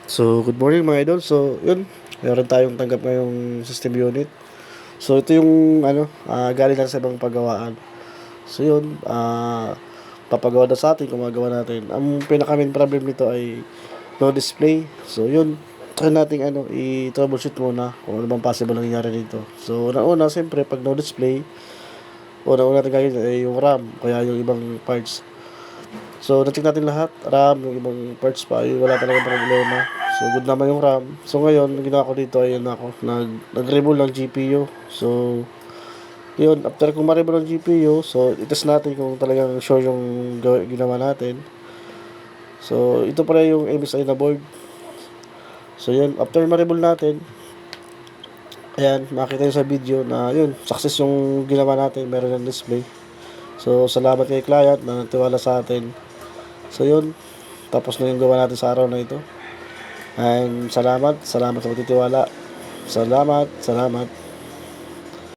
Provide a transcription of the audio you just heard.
So, good morning mga idol. So, yun. Meron tayong tanggap ngayong system unit. So, ito yung galing lang sa ibang paggawaan. So, yun. Papagawa na sa atin kung magawa natin. Ang pinaka-main problem nito ay no display. So, yun. Try natin i-troubleshoot muna kung ano bang possible na nangyari dito. So, una-una, siyempre, pag no display, una-una natin gagawin ay yung RAM, kaya yung ibang parts. So, na-check natin lahat. RAM, yung ibang parts pa, ay wala talaga problema. So, good naman yung RAM. So, ngayon, ginawa ko dito ay nag-remove ng GPU. So, yun, after kung ma-remove ng GPU, so, itest natin kung talagang sure yung ginawa natin. So, ito pala yung MSI na board. So, yun, after ma-remove natin, ayan, makita nyo sa video na, yun, success yung ginawa natin, meron ng display. So, salamat kay client na natiwala sa atin. So, yun, tapos na yung gawa natin sa araw na ito. And salamat sa pagtitiwala. Salamat.